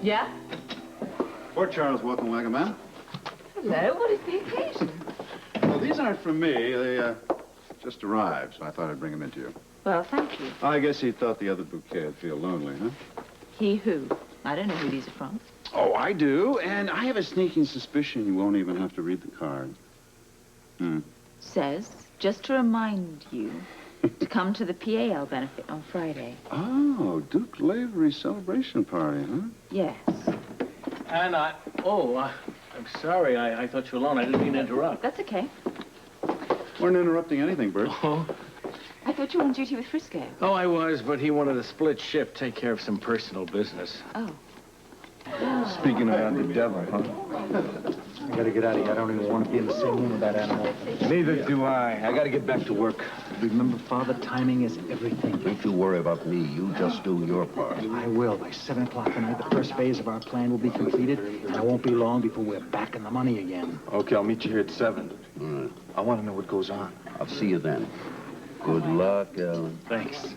Yeah? Port Charles, welcome, wagon man. Hello, what is the occasion? Well, these aren't from me. They, just arrived, so I thought I'd bring them into you. Well, thank you. I guess he thought the other bouquet would feel lonely, huh? He who? I don't know who these are from. Oh, I do, and I have a sneaking suspicion you won't even have to read the card. Says, just to remind you, to come to the PAL benefit on Friday. Oh, Duke Lavery celebration party, huh? Yes. And I'm sorry. I thought you were alone. I didn't mean to interrupt. That's okay. Weren't interrupting anything, Bert. Oh? I thought you were on duty with Frisco. Oh, I was, but he wanted to split shift, take care of some personal business. Oh. Speaking about the devil, huh? I gotta get out of here. I don't even want to be in the same room with that animal. Neither do I. I gotta get back to work. Remember, Father, timing is everything. Don't you worry about me. You just do your part. I will. By 7 o'clock tonight, the first phase of our plan will be completed, and it won't be long before we're back in the money again. Okay, I'll meet you here at 7. All right. I want to know what goes on. I'll see you then. Good luck, Alan. Thanks.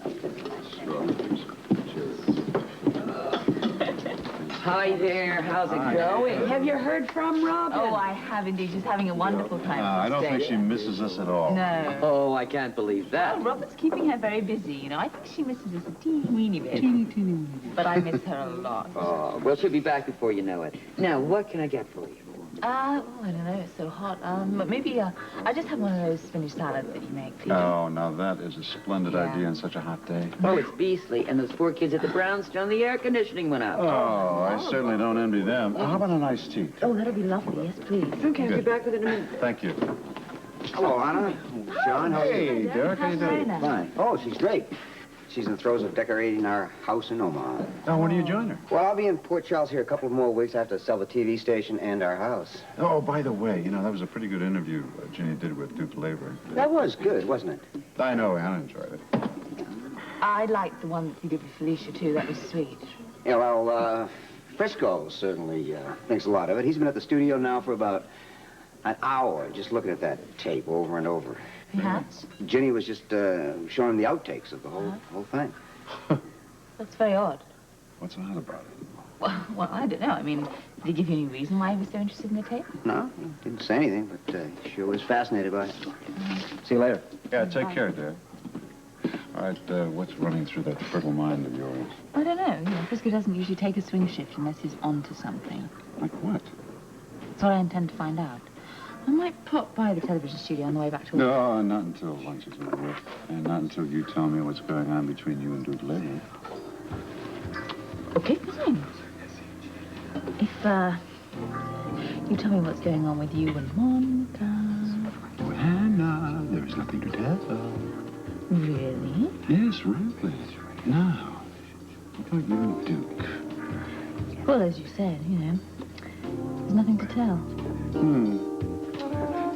Hi there, how's it going? Have you heard from Robin? Oh, I have indeed. She's having a wonderful time. I don't think she misses us at all. No. Oh, I can't believe that. Well, Robert's keeping her very busy, you know. I think she misses us a teeny bit. But I miss her a lot. Oh, well, she'll be back before you know it. Now, what can I get for you? I don't know. It's so hot. But maybe I just have one of those spinach salads that you make, please. Oh, now that is a splendid idea on such a hot day. Oh, it's beastly. And those poor kids at the brownstone, the air conditioning went out. Oh, I certainly don't envy them. How about a nice tea? Oh, that'll be lovely. Yes, please. Okay, I'll be back with it in a minute. Thank you. Hello, Anna. John, how are you? Hey, Derek, how you doing? Fine. Oh, she's great. She's in the throes of decorating our house in Omaha. Now, when do you join her? Well, I'll be in Port Charles here a couple more weeks. I have to sell the TV station and our house. Oh, by the way, you know, that was a pretty good interview Ginny did with Duke Lavery. That was good, wasn't it? I know, Anna enjoyed it. I liked the one that you did with Felicia, too. That was sweet. Yeah, well, Frisco certainly thinks a lot of it. He's been at the studio now for about an hour just looking at that tape over and over. He has? Ginny was just showing him the outtakes of the whole thing. That's very odd. What's odd about it? Well, I don't know. I mean, did he give you any reason why he was so interested in the tape? No, he didn't say anything, but sure was fascinated by it. See you later. Yeah, take care, Derek. All right, what's running through that fertile mind of yours? I don't know. You know, Frisco doesn't usually take a swing shift unless he's onto something. Like what? That's what I intend to find out. I might pop by the television studio on the way back to work. No, not until lunch is over. And not until you tell me what's going on between you and Duke Lavery. Okay, fine. If, you tell me what's going on with you and Monica. Well, Hannah, there is nothing to tell. Really? Yes, really. Now, what about you and Duke? Well, as you said, you know, there's nothing to tell.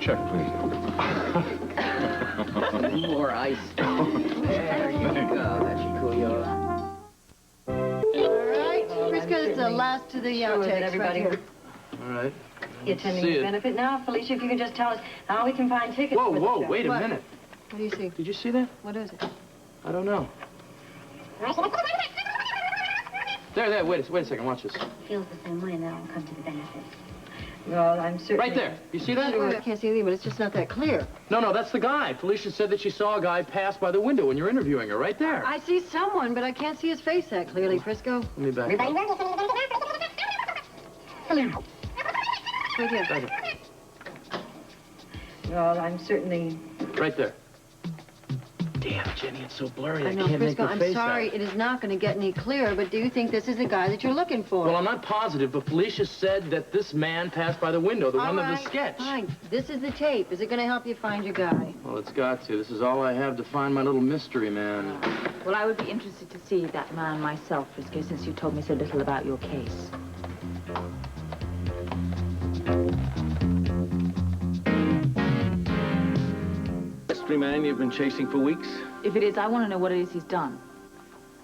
Check, please. More ice. There you go. That should cool you off. All right. Frisco's the last of the outtakes. Everybody. Right here. All right. You attending the benefit now? Felicia, if you can just tell us how we can find tickets for the show. Wait a What? minute. What do you see? Did you see that? What is it? I don't know. There, wait a second, watch this. Feels the same way, and that will come to the benefit. Well, I'm certain. Right there. You see that? Sure, I can't see anything, but it's just not that clear. No, that's the guy. Felicia said that she saw a guy pass by the window when you're interviewing her, right there. I see someone, but I can't see his face that clearly, Frisco. Let me back up. Right here. Right here. Well, I'm certainly... Right there. Damn, Jenny, it's so blurry. I know, can't make Frisco, her I'm face sorry, out. it is not going to get any clearer, but do you think this is the guy that you're looking for? Well, I'm not positive, but Felicia said that this man passed by the window, the one of the sketch. Fine. This is the tape. Is it going to help you find your guy? Well, it's got to. This is all I have to find my little mystery man. Well, I would be interested to see that man myself, Frisco, since you told me so little about your case. Mystery man you've been chasing for weeks? If it is, I want to know what it is he's done.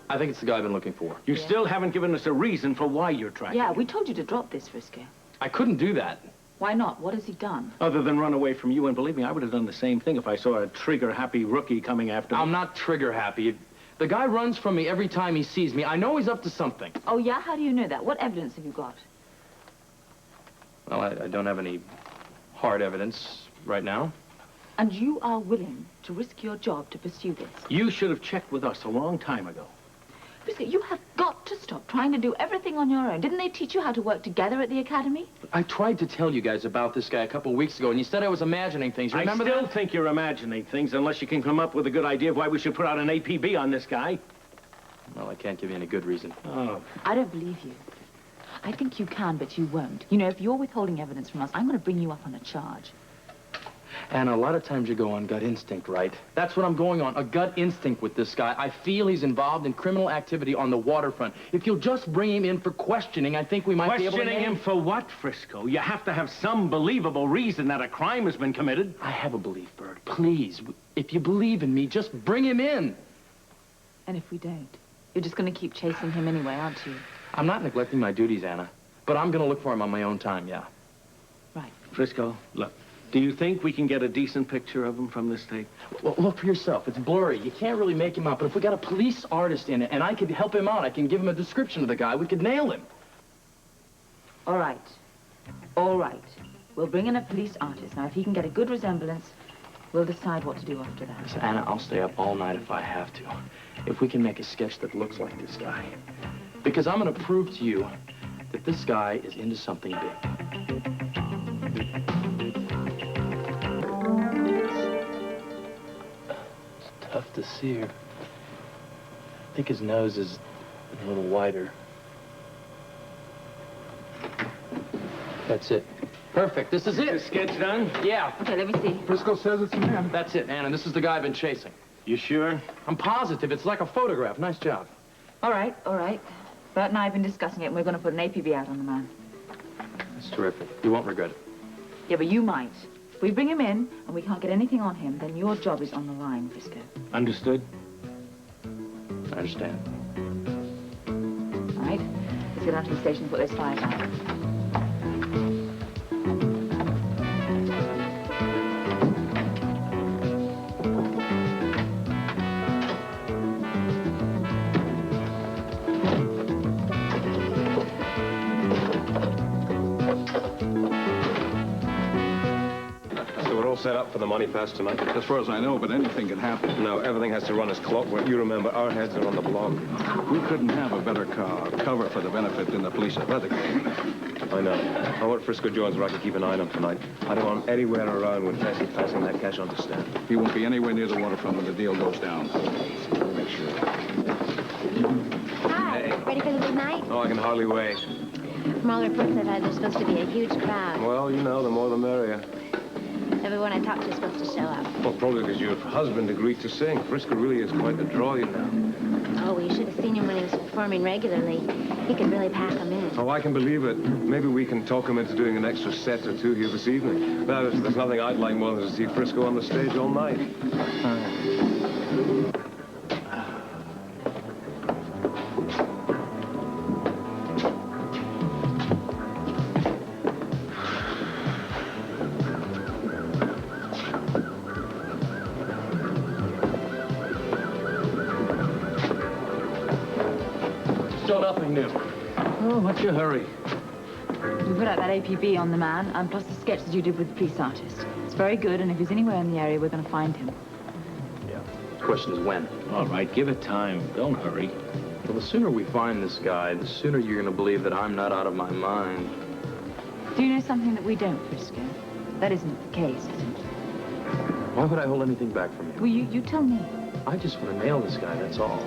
I think it's the guy I've been looking for. You still haven't given us a reason for why you're tracking Yeah, him. we told you to drop this, Frisco. I couldn't do that. Why not? What has he done? Other than run away from you, and believe me, I would have done the same thing if I saw a trigger-happy rookie coming after me. I'm not trigger happy. The guy runs from me every time he sees me. I know he's up to something. Oh, yeah? How do you know that? What evidence have you got? Well, I don't have any hard evidence right now. And you are willing to risk your job to pursue this? You should have checked with us a long time ago. Frisco, you have got to stop trying to do everything on your own. Didn't they teach you how to work together at the academy? I tried to tell you guys about this guy a couple of weeks ago, and you said I was imagining things. Remember I still that? think you're imagining things unless you can come up with a good idea of why we should put out an APB on this guy. Well, I can't give you any good reason. Oh. I don't believe you. I think you can, but you won't. You know, if you're withholding evidence from us, I'm going to bring you up on a charge. And a lot of times you go on gut instinct, right? That's what I'm going on, a gut instinct with this guy. I feel he's involved in criminal activity on the waterfront. If you'll just bring him in for questioning, I think we might be able to... Questioning him for what, Frisco? You have to have some believable reason that a crime has been committed. I have a belief, Bert. Please, if you believe in me, just bring him in. And if we don't? You're just going to keep chasing him anyway, aren't you? I'm not neglecting my duties, Anna. But I'm going to look for him on my own time, yeah. Right. Frisco, look. Do you think we can get a decent picture of him from this tape? Well, look for yourself. It's blurry. You can't really make him out. But if we got a police artist in it, and I could help him out, I can give him a description of the guy, we could nail him. All right. All right. We'll bring in a police artist. Now, if he can get a good resemblance, we'll decide what to do after that. Listen, Anna, I'll stay up all night if I have to. If we can make a sketch that looks like this guy. Because I'm going to prove to you that this guy is into something big. Tough to see her. I think his nose is a little wider. That's it. Perfect. This is it. Is the sketch done? Yeah. Okay, let me see. Frisco says it's him. That's it, Anna. This is the guy I've been chasing. You sure? I'm positive. It's like a photograph. Nice job. All right, all right. Bert and I have been discussing it, and we're going to put an APB out on the man. That's terrific. You won't regret it. Yeah, but you might. If we bring him in and we can't get anything on him, then your job is on the line, Frisco. Understood? I understand. All right, let's go down to the station and put those fires out. Set up for the money fast tonight? As far as I know, but anything can happen. No, everything has to run as clockwork. You remember, our heads are on the block. We couldn't have a better cover for the benefit than the police at Leathergate. I know. I want Frisco Jones where I can keep an eye on him tonight. I don't want him anywhere around when Tessie's passing that cash on to Stan. He won't be anywhere near the waterfront when the deal goes down. Make sure. Hi. Hey. Ready for the big night? Oh, I can hardly wait. From all the reports I've had, there's supposed to be a huge crowd. Well, you know, the more the merrier. Everyone I talk to is supposed to show up. Well, probably because your husband agreed to sing. Frisco really is quite a draw, you know. Oh, well, you should have seen him when he was performing regularly. He could really pack them in. Oh, I can believe it. Maybe we can talk him into doing an extra set or two here this evening. Now, there's nothing I'd like more than to see Frisco on the stage all night. Still nothing new. Oh, what's your hurry? We put out that APB on the man, and plus the sketch that you did with the police artist. It's very good, and if he's anywhere in the area, we're going to find him. Yeah. The question is when. All right, give it time. Don't hurry. Well, the sooner we find this guy, the sooner you're going to believe that I'm not out of my mind. Do you know something that we don't, Frisco? That isn't the case, is it? Why would I hold anything back from you? Well, you tell me. I just want to nail this guy, that's all.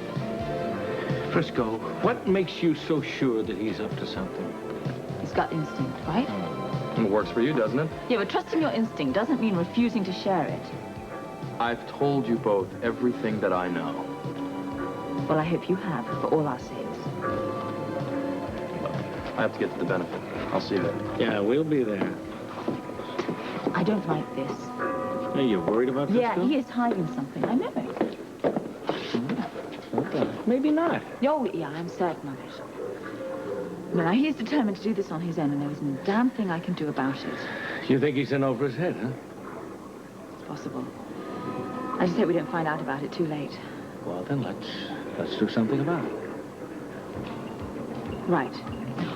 Frisco, what makes you so sure that he's up to something? It's gut instinct, right? It works for you, doesn't it? Yeah, but trusting your instinct doesn't mean refusing to share it. I've told you both everything that I know. Well, I hope you have, for all our sakes. I have to get to the benefit. I'll see you there. Yeah, we'll be there. I don't like this. Are you worried about Yeah, Frisco? he is hiding something. I know it. Maybe not. Oh, yeah, I'm certain of it. Now, he's determined to do this on his own, and there isn't a damn thing I can do about it. You think he's in over his head, huh? It's possible. I just hope we don't find out about it too late. Well, then let's do something about it. Right.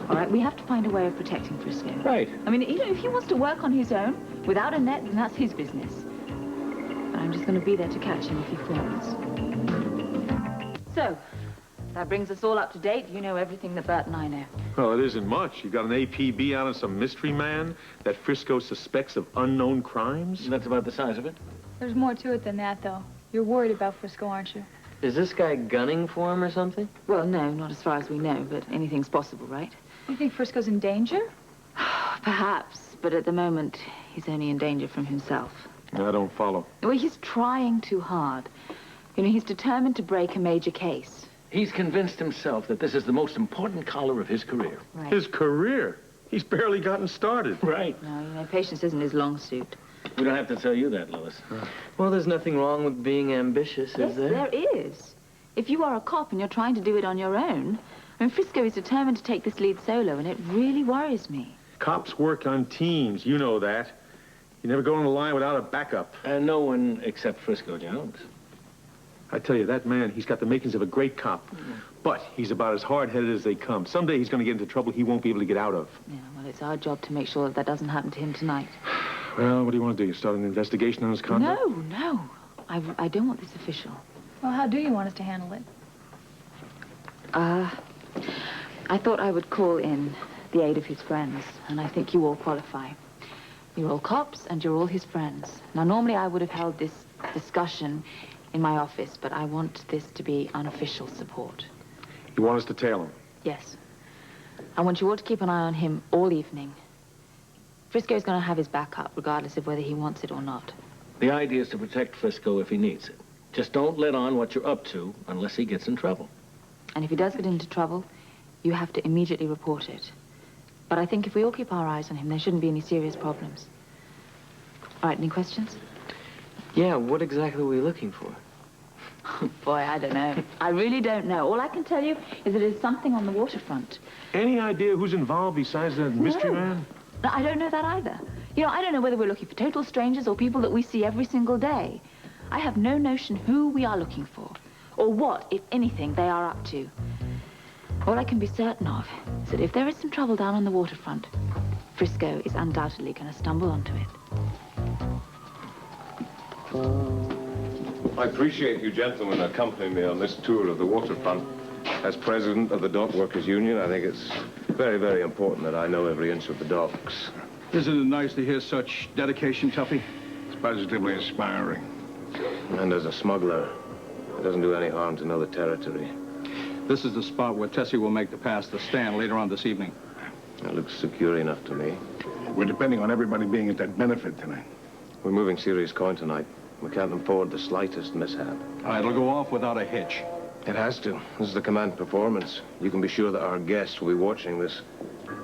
All right, we have to find a way of protecting Frisco. Right. I mean, you know, if he wants to work on his own, without a net, then that's his business. But I'm just going to be there to catch him if he falls. So, that brings us all up to date. You know everything that Bert and I know. Well, it isn't much. You got an APB out on some mystery man that Frisco suspects of unknown crimes? That's about the size of it. There's more to it than that, though. You're worried about Frisco, aren't you? Is this guy gunning for him or something? Well, no, not as far as we know, but anything's possible, right? You think Frisco's in danger? Perhaps, but at the moment, he's only in danger from himself. I don't follow. Well, he's trying too hard. You know, he's determined to break a major case. He's convinced himself that this is the most important collar of his career. Right. His career? He's barely gotten started. Right. No, you know, patience isn't his long suit. We don't have to tell you that, Lois. Well, there's nothing wrong with being ambitious, Yes, is there? there is. If you are a cop and you're trying to do it on your own, I mean, Frisco is determined to take this lead solo, and it really worries me. Cops work on teams. You know that. You never go on the line without a backup. And no one except Frisco Jones. I tell you, that man, he's got the makings of a great cop. But he's about as hard-headed as they come. Someday he's going to get into trouble he won't be able to get out of. Yeah, well, it's our job to make sure that that doesn't happen to him tonight. Well, what do you want to do? You start an investigation on his conduct? No. I don't want this official. Well, how do you want us to handle it? I thought I would call in the aid of his friends, and I think you all qualify. You're all cops, and you're all his friends. Now, normally I would have held this discussion in my office, but I want this to be unofficial support. You want us to tail him? Yes. I want you all to keep an eye on him all evening. Frisco's going to have his back up, regardless of whether he wants it or not. The idea is to protect Frisco if he needs it. Just don't let on what you're up to unless he gets in trouble. And if he does get into trouble, you have to immediately report it. But I think if we all keep our eyes on him, there shouldn't be any serious problems. All right, any questions? Yeah, what exactly are we looking for? Boy, I don't know. I really don't know. All I can tell you is that it's something on the waterfront. Any idea who's involved besides that mystery man? No, I don't know that either. You know, I don't know whether we're looking for total strangers or people that we see every single day. I have no notion who we are looking for, or what, if anything, they are up to. All I can be certain of is that if there is some trouble down on the waterfront, Frisco is undoubtedly going to stumble onto it. I appreciate you gentlemen accompanying me on this tour of the waterfront. As president of the Dock Workers Union, I think it's very, very important that I know every inch of the docks. Isn't it nice to hear such dedication, Tuffy? It's positively inspiring. And as a smuggler, it doesn't do any harm to know the territory. This is the spot where Tessie will make the pass to Stan later on this evening. It looks secure enough to me. We're depending on everybody being at that benefit tonight. We're moving serious coin tonight. We can't afford the slightest mishap. It'll go off without a hitch. It has to. This is the command performance. You can be sure that our guests will be watching this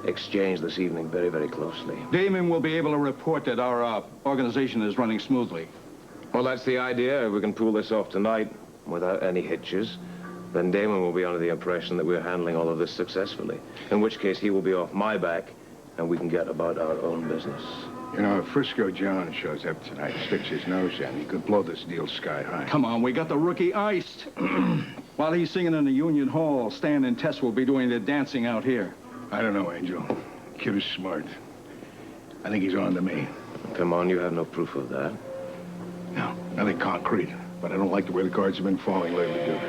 exchange this evening very, very closely. Damon will be able to report that our organization is running smoothly. Well, that's the idea. If we can pull this off tonight without any hitches, then Damon will be under the impression that we're handling all of this successfully. In which case, he will be off my back, and we can get about our own business. You know, if Frisco Jones shows up tonight, sticks his nose in, he could blow this deal sky high. Come on, we got the rookie iced. While he's singing in the Union Hall, Stan and Tess will be doing their dancing out here. I don't know, Angel. Kid is smart. I think he's on to me. Come on, you have no proof of that. No, nothing concrete. But I don't like the way the cards have been falling lately, dude.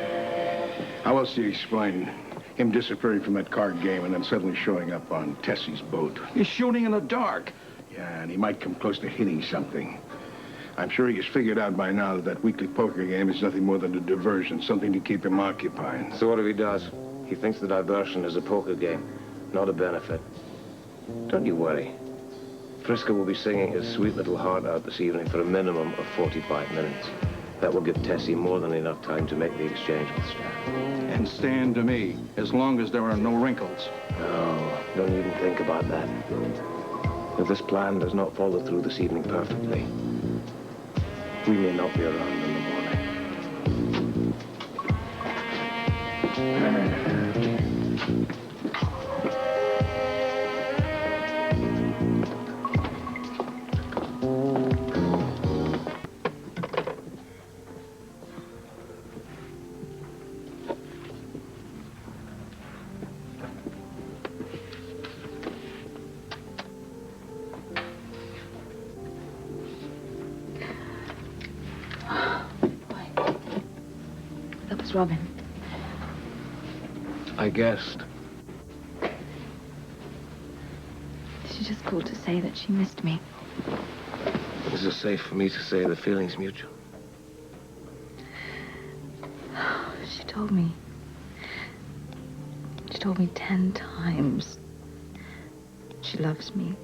How else do you explain him disappearing from that card game and then suddenly showing up on Tessie's boat? He's shooting in the dark. Yeah, and he might come close to hitting something. I'm sure he has figured out by now that that weekly poker game is nothing more than a diversion, something to keep him occupied. So what if he does? He thinks the diversion is a poker game, not a benefit. Don't you worry. Frisco will be singing his sweet little heart out this evening for a minimum of 45 minutes. That will give Tessie more than enough time to make the exchange with Stan. And Stan to me, as long as there are no wrinkles. No, don't even think about that. If this plan does not follow through this evening perfectly, we may not be around in the morning. That was Robin. I guessed. She just called to say that she missed me. Is it safe for me to say the feeling's mutual? She told me. She told me 10 times. She loves me.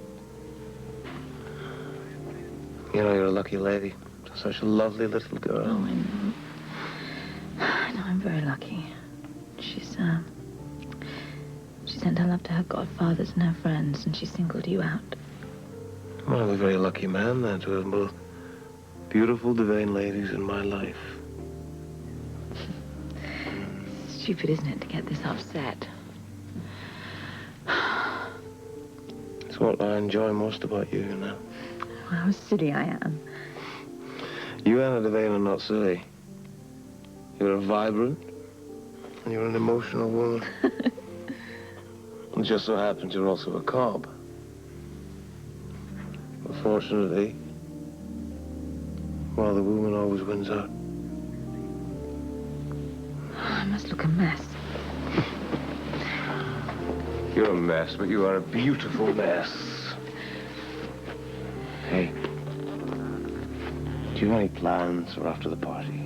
You know, you're a lucky lady. Such a lovely little girl. Oh, I know. I know, I'm very lucky. She sent her love to her godfathers and her friends, and she singled you out. Well, I'm a very lucky man, then, to have both beautiful Devane ladies in my life. Stupid, isn't it, to get this upset? It's what I enjoy most about you, you know. How silly I am. You, Anna Devane, are not silly. You're a vibrant, and you're an emotional woman. It just so happens you're also a cob. Unfortunately, well, the woman always wins out. I must look a mess. You're a mess, but you are a beautiful mess. Hey, do you have any plans for after the party?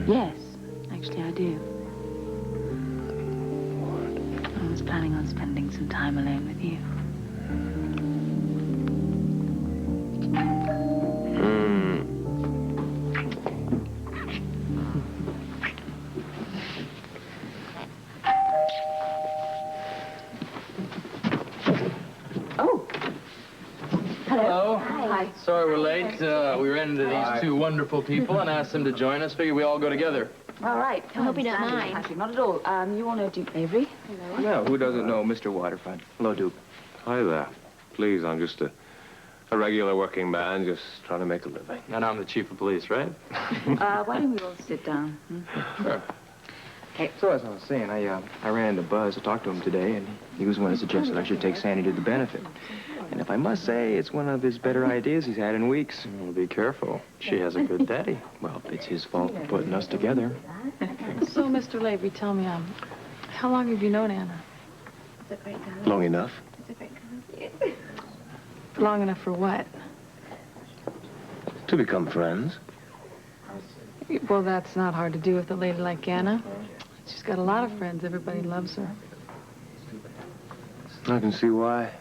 Yes, actually I do. I was planning on spending some time alone with you. Sorry we're late. We ran into these two wonderful people and asked them to join us. Figured we all go together. All right. I hope you don't mind. Patrick, not at all. You all know Duke Lavery? Hello. Yeah, who doesn't know Mr. Waterfront? Hello, Duke. Hi there. Please, I'm just a regular working man, just trying to make a living. And I'm the chief of police, right? Why don't we all sit down? Sure. Hey, so as I was saying, I ran into Buzz. I talked to him today, and he was the one who suggested I should take Sandy to the benefit. And if I must say, it's one of his better ideas he's had in weeks. Well, be careful. She has a good daddy. Well, it's his fault for putting us together. So, Mr. Lavery, tell me, how long have you known Anna? Long enough. Long enough for what? To become friends. Well, that's not hard to do with a lady like Anna. She's got a lot of friends. Everybody loves her. I can see why.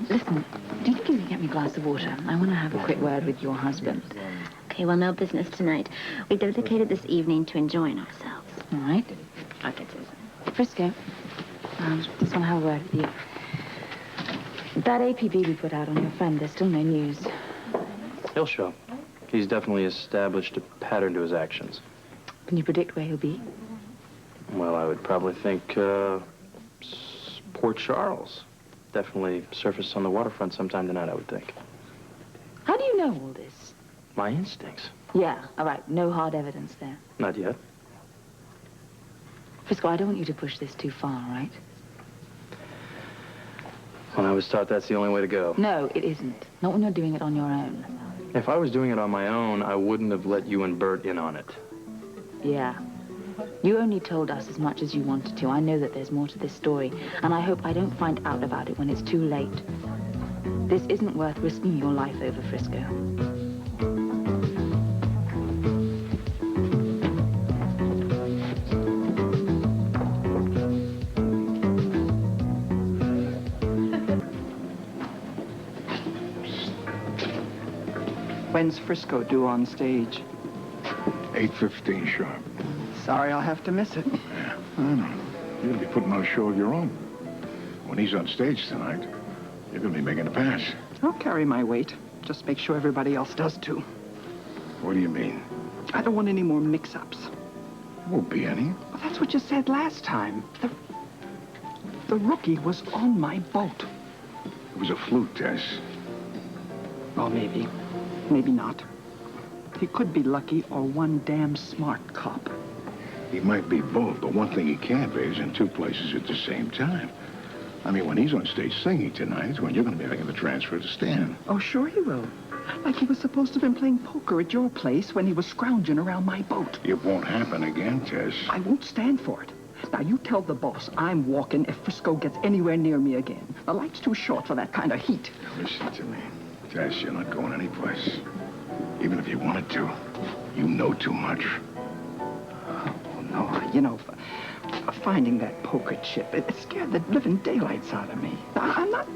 Listen, do you think you can get me a glass of water? I want to have a quick word with your husband. Okay, well, no business tonight. We dedicated this evening to enjoying ourselves. All right. Okay, Susan. Frisco, just want to have a word with you. That APB we put out on your friend, there's still no news. He'll show. He's definitely established a pattern to his actions. Can you predict where he'll be? Well, I would probably think, Port Charles. Definitely surfaced on the waterfront sometime tonight, I would think. How do you know all this? My instincts. Yeah, all right. No hard evidence there. Not yet. Frisco, I don't want you to push this too far, right? Well, I was taught that's the only way to go. No, it isn't. Not when you're doing it on your own. If I was doing it on my own, I wouldn't have let you and Bert in on it. Yeah. You only told us as much as you wanted to. I know that there's more to this story, and I hope I don't find out about it when it's too late. This isn't worth risking your life over, Frisco. When's Frisco due on stage? 8:15 sharp. Sorry, I'll have to miss it. Yeah, I know. You're gonna be putting on a show of your own. When he's on stage tonight, you're gonna be making a pass. I'll carry my weight. Just make sure everybody else does, too. What do you mean? I don't want any more mix-ups. Won't be any. Well, that's what you said last time. The rookie was on my boat. It was a fluke, Tess. Well, maybe. Maybe not. He could be lucky or one damn smart cop. He might be both, but one thing he can't be is in two places at the same time. I mean, when he's on stage singing tonight is when you're going to be making the transfer to Stan. Oh, sure he will. Like he was supposed to have been playing poker at your place when he was scrounging around my boat. It won't happen again, Tess. I won't stand for it. Now, you tell the boss I'm walking if Frisco gets anywhere near me again. The light's too short for that kind of heat. Listen to me. Tess, you're not going anyplace. Even if you wanted to, you know too much. Oh, no, you know, finding that poker chip, it scared the living daylights out of me. I'm not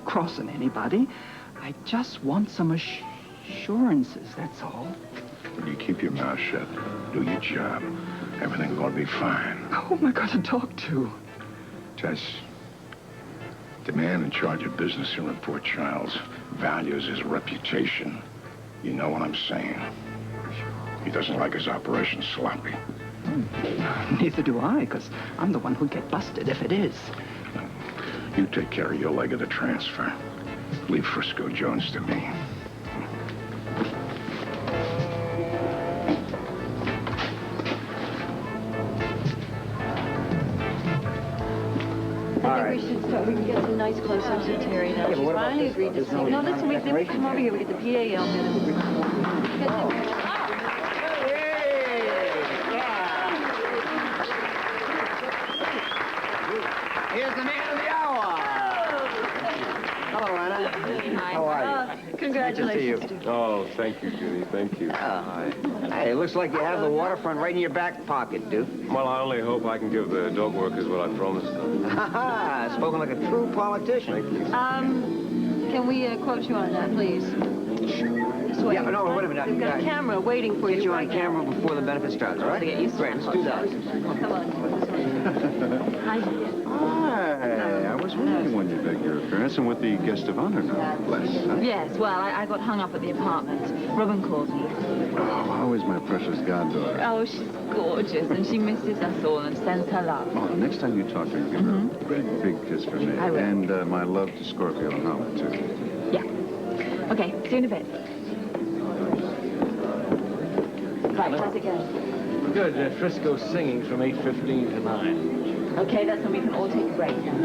crossing anybody. I just want some assurances, that's all. When you keep your mouth shut, do your job, everything's gonna be fine. Who am I going to talk to? Tess, the man in charge of business here in Port Charles values his reputation. You know what I'm saying? He doesn't like his operation sloppy. Neither do I, because I'm the one who'd get busted if it is. You take care of your leg of the transfer. Leave Frisco Jones to me. I think we should start. We can get some nice close-ups of Terry now. Yeah, but She's what about finally this? agreed to There's no sing. No, listen, we come over here. We get the PA on minutes. Here's the man of the hour. Hello, Anna. How are you? Congratulations. Good to see Oh, thank you, Judy. Thank you. Hey, it looks like you have the waterfront right in your back pocket, Duke. Well, I only hope I can give the dog workers what I promised them. Ha ha! Spoken like a true politician. Thank you. Can we quote you on that, please? This way. Yeah, no, wait a minute. We've got a camera waiting for you. Get you on right camera now. before the benefit starts, all right? To get used to Great, let's do that. Come on. Hi. Hi, I was wondering when you'd make your appearance and with the guest of honor now. Yes, well, I got hung up at the apartment. Robin called me. Oh, how is my precious goddaughter? Oh, she's gorgeous, and she misses us all and sends her love. Oh, next time you talk to her, give her a big kiss for me. I will. And my love to Scorpio and Howard, too. Yeah. Okay, see you in a bit. Right, how's it going? Good. Frisco's singing from 8:15 to 9. Okay, that's when we can all take a break now.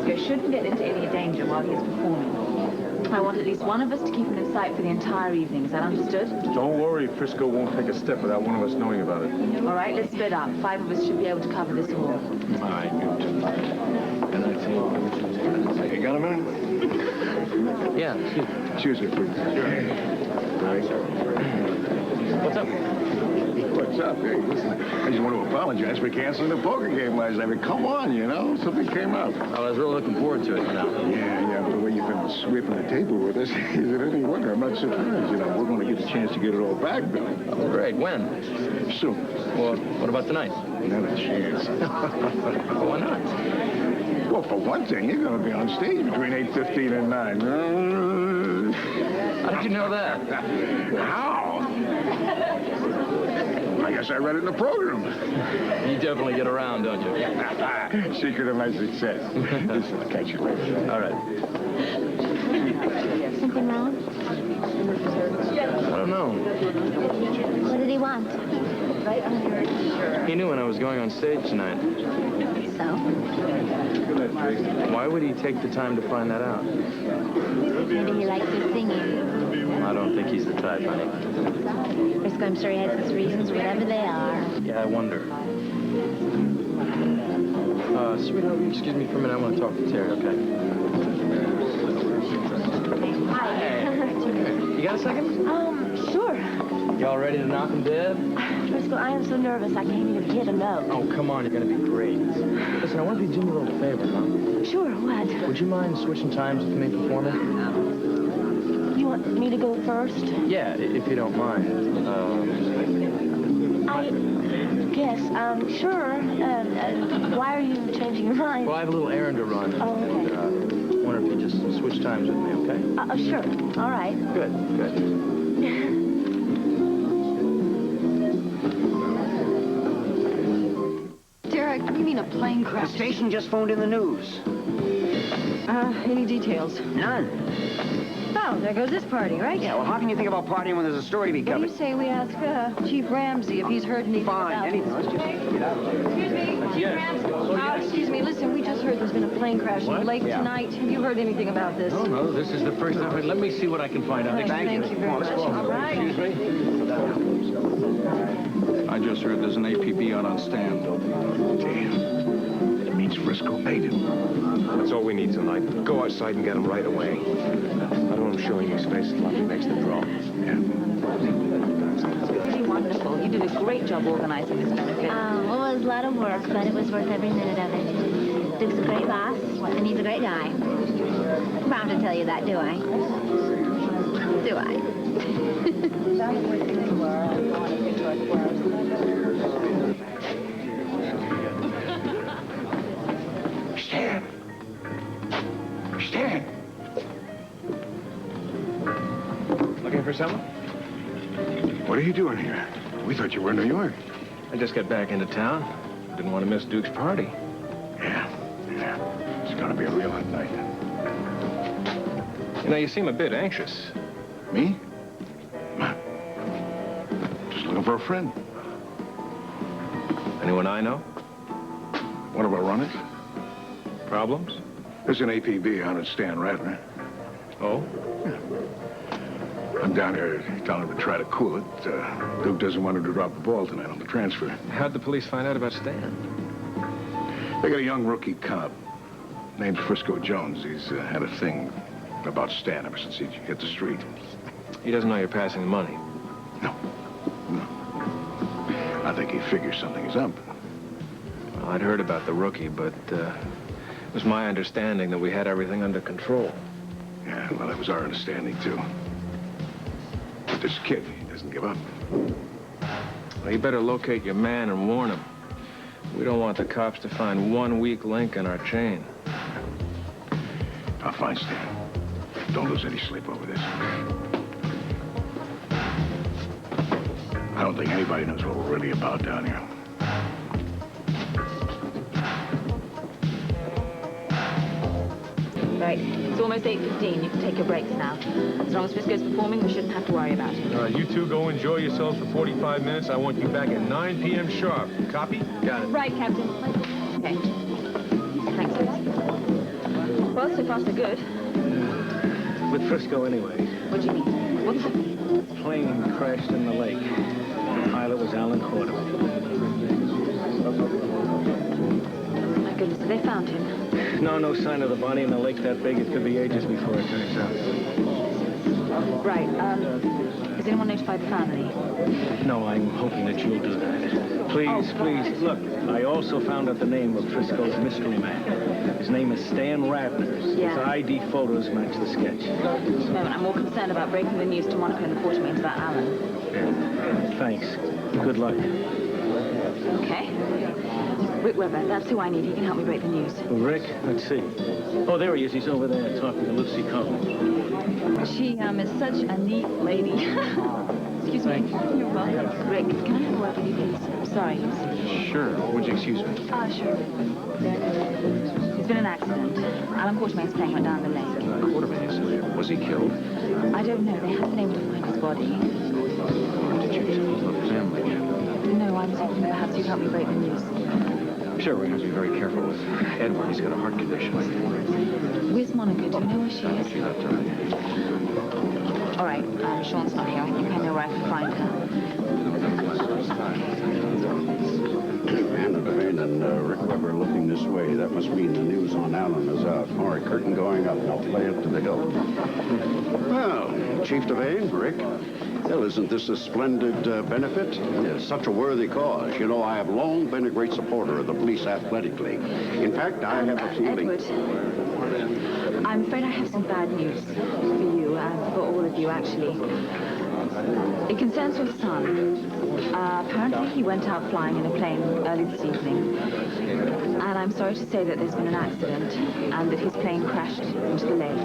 Frisco shouldn't get into any danger while he is performing. I want at least one of us to keep him in sight for the entire evening. Is that understood? Don't worry, Frisco won't take a step without one of us knowing about it. All right, let's split up. 5 of us should be able to cover this hall. All right, good. And I tell you, You got a minute? Yeah, Excuse me, please. what's up? What's up? Hey, listen, I just want to apologize for canceling the poker game last night. I mean, come on, you know? Something came up. I was really looking forward to it, you know. Yeah, but the way you've been sweeping the table with us, is it any wonder? I'm not surprised. You know, we're going to get a chance to get it all back, Billy. Oh, great. When? Soon. Well, what about tonight? Not a chance. Why not? Well, for one thing, you're going to be on stage between 8:15 and 9. How did you know that? How? I guess I read it in the program. You definitely get around, don't you? Secret of my success. Listen, I'll catch you later. All right. Something wrong? I don't know. What did he want? He knew when I was going on stage tonight. So? Why would he take the time to find that out? Maybe he likes your singing. I don't think he's the type, honey. Frisco, I'm sure he has his reasons, whatever they are. Yeah, I wonder. Sweetheart, excuse me for a minute. I want to talk to Terry, okay? Hey. You got a second? Sure. Y'all ready to knock him dead? Frisco, I am so nervous I can't even hit a note. Oh, come on. You're going to be great. Listen, I want to do Jimmy a little favor, huh? Sure, what? Would you mind switching times with me performing? You want me to go first? Yeah, if you don't mind. I guess, sure. Why are you changing your mind? Well, I have a little errand to run. Oh, okay. I wonder if you just switch times with me, okay? Sure. All right. Good, good. Derek, you mean a plane The crash? station just phoned in the news. Any details? None. Oh, Well, there goes this party, right? Yeah, well, how can you think about partying when there's a story to be What do covered? you say we ask Chief Ramsey if he's heard anything Fine, about anything. Let's just get out of here. Excuse me, Chief Ramsey. Excuse me, listen, we just heard there's been a plane crash in the lake tonight. Have you heard anything about this? No, this is the first time. Let me see what I can find out. Thank you very much. All right. Excuse me? I just heard there's an APB out on stand. Damn. It means Frisco made him. That's all we need tonight. Go outside and get him right away. I don't want him showing his face like he makes the draw. Pretty wonderful. You did a great job organizing this benefit. Well, it was a lot of work, but it was worth every minute of it. Duke's a great boss, and he's a great guy. I'm bound to tell you that, do I? Do I? Stan! Stan! Looking for someone? What are you doing here? We thought you were in New York. I just got back into town. Didn't want to miss Duke's party. Yeah. It's gonna be a real hot night. You know, you seem a bit anxious. Me? Just looking for a friend. Anyone I know? One of our runners? Problems? There's an APB out at Stan Ratner. Oh? I'm down here telling him to try to cool it. Duke doesn't want him to drop the ball tonight on the transfer. How'd the police find out about Stan? They got a young rookie cop named Frisco Jones. He's had a thing about Stan ever since he hit the street. He doesn't know you're passing the money. No. I think he figures something is up. Well, I'd heard about the rookie, but it was my understanding that we had everything under control. Yeah, well, that was our understanding, too. But this kid, he doesn't give up. Well, you better locate your man and warn him. We don't want the cops to find one weak link in our chain. I'll find Stan. Don't lose any sleep over this. I don't think anybody knows what we're really about down here. Right. It's almost 8:15. You can take your breaks now. As long as Frisco's performing, we shouldn't have to worry about it. All right, you two go enjoy yourselves for 45 minutes. I want you back at 9 p.m. sharp. Copy? Got it. Right, Captain. Okay. Thanks, Liz. Well, so far so good. With Frisco anyway. What do you mean? What's the... Plane crashed in the lake. The pilot was Alan Quarterman. My goodness, have they found him? No sign of the body in the lake that big. It could be ages before it turns out. Right, has anyone notified the family? No, I'm hoping that you'll do that. Please, please, look, I also found out the name of Frisco's mystery man. His name is Stan Ratner. Yeah. His ID photos match the sketch. No, I'm more concerned about breaking the news to Monica and the Quartermains about Alan. Thanks. Good luck. Okay. Rick Webber, that's who I need. He can help me break the news. Rick, let's see. Oh, there he is. He's over there talking to Lucy Cohn. She is such a neat lady. Excuse me. You're welcome. Rick, can I have a word with you, please? Sorry. Sure. Would you excuse me? Sure. There's been an accident. Alan Quartermain's plane went down the lake. Quartermain, was he killed? I don't know. They haven't been able to find his body. Did you tell the family? No, I was hoping perhaps you'd help me break the news. Sure, we have to be very careful with Edward. He's got a heart condition. Where's Monica? Do you know where she is? She left already. All right, Sean's not here. I think I know where I can find her. Anna Devane and Rick Webber looking this way. That must mean the news on Allen is out. All right, curtain going up. I'll play it to the hilt. Well, Chief Devane, Rick. Well, isn't this a splendid benefit? It's such a worthy cause. You know, I have long been a great supporter of the Police Athletic League. In fact, I have a feeling... Edward, I'm afraid I have some bad news for you and for all of you, actually. It concerns your son. Apparently, he went out flying in a plane early this evening. And I'm sorry to say that there's been an accident and that his plane crashed into the lake.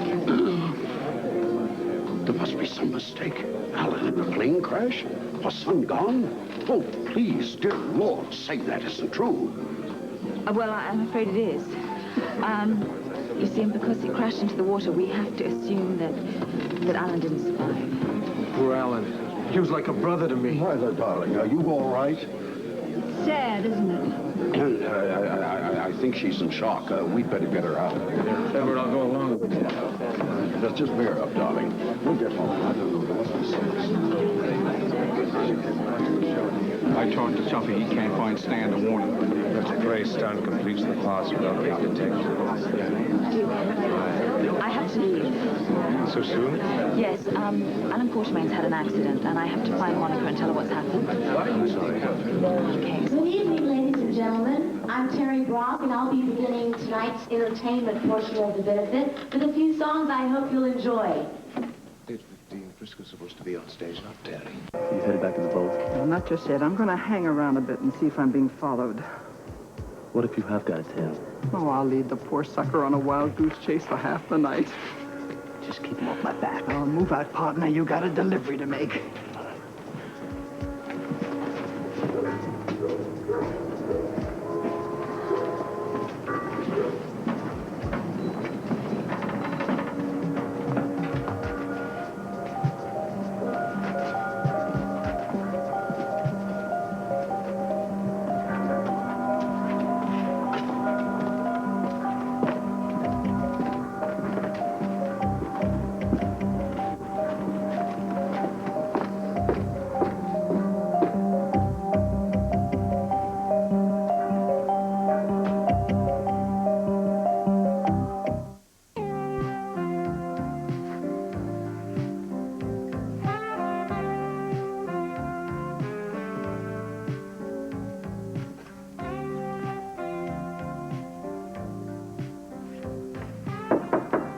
There must be some mistake. Alan in a plane crash? Our son gone? Oh, please, dear Lord, say that isn't true. Well, I'm afraid it is. You see, and because he crashed into the water, we have to assume that Alan didn't survive. Poor Alan. He was like a brother to me. Martha, darling, are you all right? Sad, isn't it? I think she's in shock. We'd better get her out of here. Edward, I'll go along with you. Let's just bear up, darling. We'll get home. I talked to Tuffy. He can't find Stan to warn him. Let's pray Stan completes the class without being detected. I have to leave. So soon? Yes, Alan Quartermain's had an accident, and I have to find Monica and tell her what's happened. I'm sorry. Okay. Good evening, ladies and gentlemen. I'm Terry Brock, and I'll be beginning tonight's entertainment portion of the benefit with a few songs I hope you'll enjoy. 8:15. Frisco's supposed to be on stage, not Terry. You headed back to the boat? Well, not just yet. I'm going to hang around a bit and see if I'm being followed. What if you have got a tail? Oh, I'll lead the poor sucker on a wild goose chase for half the night. Just keep him off my back. Oh, move out, partner. You got a delivery to make.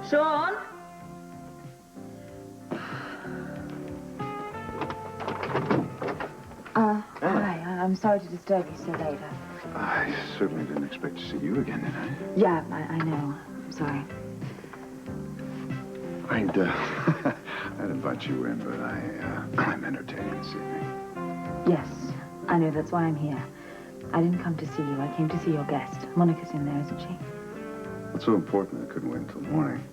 Sean? Hi. I'm sorry to disturb you so late. I certainly didn't expect to see you again, did I? Yeah, I know. I'm sorry. I'd invite you in, but I'm entertaining this evening. Yes, I know. That's why I'm here. I didn't come to see you. I came to see your guest. Monica's in there, isn't she? What's so important I couldn't wait until morning?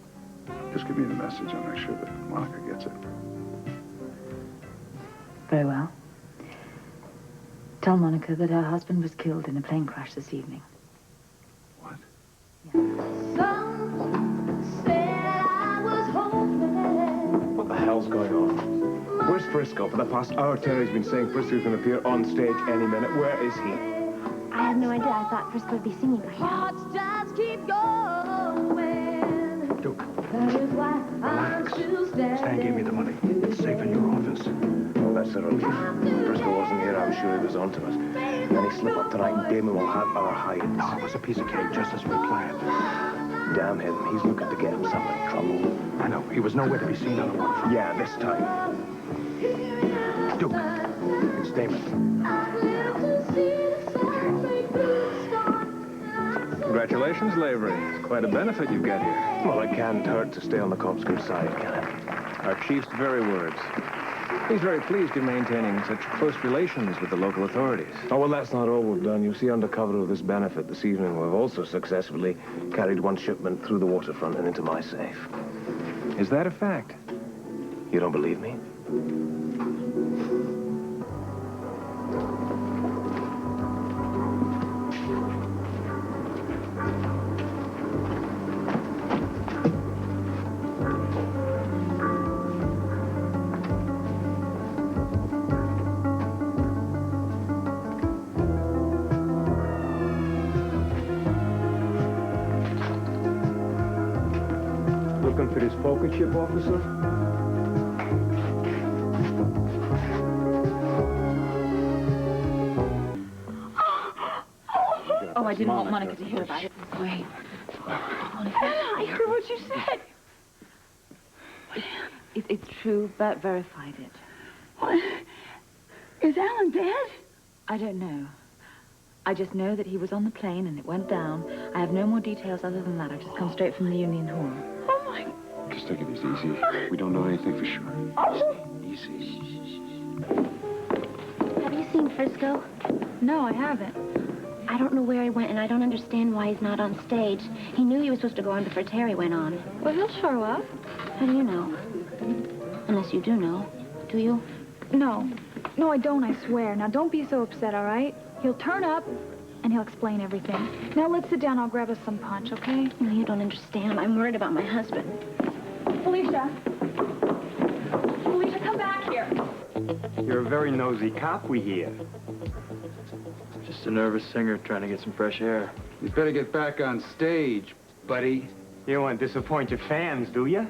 Just give me the message. I'll make sure that Monica gets it. Very well. Tell Monica that her husband was killed in a plane crash this evening. What? What the hell's going on? Where's Frisco? For the past hour, Terry's been saying Frisco's going to appear on stage any minute. Where is he? I have no idea. I thought Frisco would be singing by now. Duke, relax. Stan gave me the money. It's safe in your office. Well, that's a relief. When Frisco wasn't here, I was sure he was on to us. Then he slip up tonight and Damon will have our hide. No, it was a piece of cake, just as we planned. Damn him. He's looking to get himself in trouble. I know. He was nowhere to be seen on the waterfront. Yeah, this time. Duke, it's Damon. Congratulations, Lavery. It's quite a benefit you've got here. Well, it can't hurt to stay on the cop's good side, can it? Our chief's very words. He's very pleased you're maintaining such close relations with the local authorities. Oh, well, that's not all we've done. You see, under cover of this benefit this evening, we've also successfully carried one shipment through the waterfront and into my safe. Is that a fact? You don't believe me? Looking for this poker chip, officer? Oh, I didn't want Monica to hear about it. Wait. Monica. I heard what you said. It's true. Bert verified it. What? Is Alan dead? I don't know. I just know that he was on the plane and it went down. I have no more details other than that. I've just come straight from the Union Hall. Oh, my... Just take it easy. We don't know anything for sure. Easy. Have you seen Frisco? No, I haven't. I don't know where he went, and I don't understand why he's not on stage. He knew he was supposed to go on before Terry went on. Well, he'll show up. How do you know? Unless you do know. Do you? No. No, I don't, I swear. Now, don't be so upset, all right? He'll turn up, and he'll explain everything. Now, let's sit down. I'll grab us some punch, okay? No, you don't understand. I'm worried about my husband. Felicia. Felicia, come back here. You're a very nosy cop, we hear. Just a nervous singer trying to get some fresh air. You better get back on stage, buddy. You don't want to disappoint your fans, do you?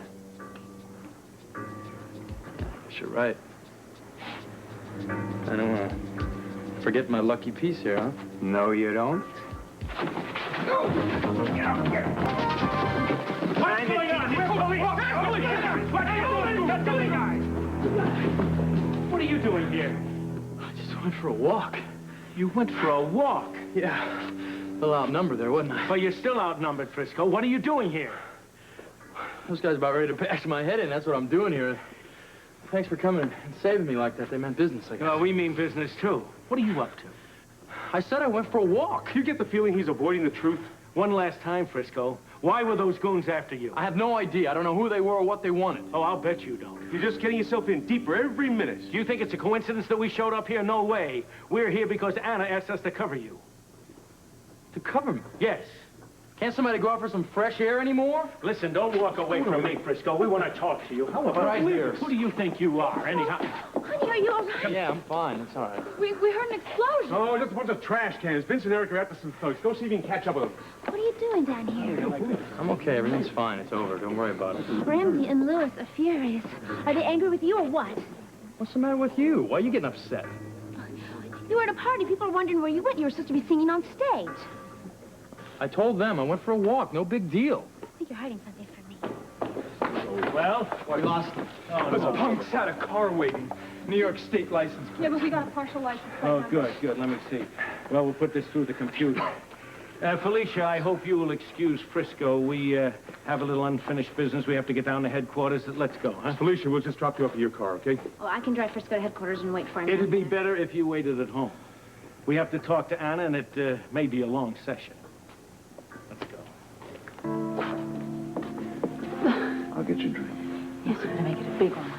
You're right. I don't want to forget my lucky piece here, huh? No, you don't. What's going on? What are you doing here? I just went for a walk. You went for a walk? Yeah. A little outnumbered there, wasn't I? But you're still outnumbered, Frisco. What are you doing here? Those guys about ready to bash my head in. That's what I'm doing here. Thanks for coming and saving me like that. They meant business, I guess. Well, we mean business, too. What are you up to? I said I went for a walk. You get the feeling he's avoiding the truth? One last time, Frisco. Why were those goons after you? I have no idea. I don't know who they were or what they wanted. Oh, I'll bet you don't. You're just getting yourself in deeper every minute. Do you think it's a coincidence that we showed up here? No way. We're here because Anna asked us to cover you. To cover me? Yes. Can't somebody go out for some fresh air anymore? Listen, don't walk away from me, Frisco. We want to talk to you. How about right here? Who do you think you are, anyhow? Honey, are you all right? Yeah, I'm fine. It's all right. We heard an explosion. Oh, just a bunch of trash cans. Vince and Eric are after some folks. Go see if you can catch up with them. What are you doing down here? I'm okay. Everything's fine. It's over. Don't worry about it. Ramsey and Lewis are furious. Are they angry with you or what? What's the matter with you? Why are you getting upset? You were at a party. People are wondering where you went. You were supposed to be singing on stage. I told them I went for a walk. No big deal. I think you're hiding something from me. Well? We lost them. Those punks had a car waiting. New York State license. Yeah, but we got a partial license. Oh, good. Let me see. Well, we'll put this through the computer. Felicia, I hope you will excuse Frisco. We have a little unfinished business. We have to get down to headquarters. Let's go, huh? Felicia, we'll just drop you off in your car, okay? Oh, I can drive Frisco to headquarters and wait for him. It'd be better if you waited at home. We have to talk to Anna, and it may be a long session. Let's go. I'll get you a drink. Yes, we're gonna make it a big one.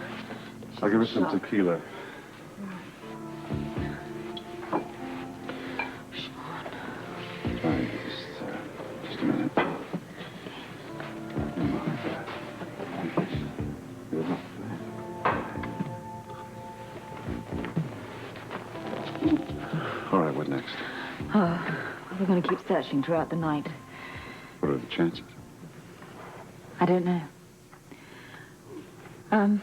I'll give her some tequila. Fine, just a minute. All right, what next? We're gonna keep searching throughout the night. What are the chances? I don't know. Can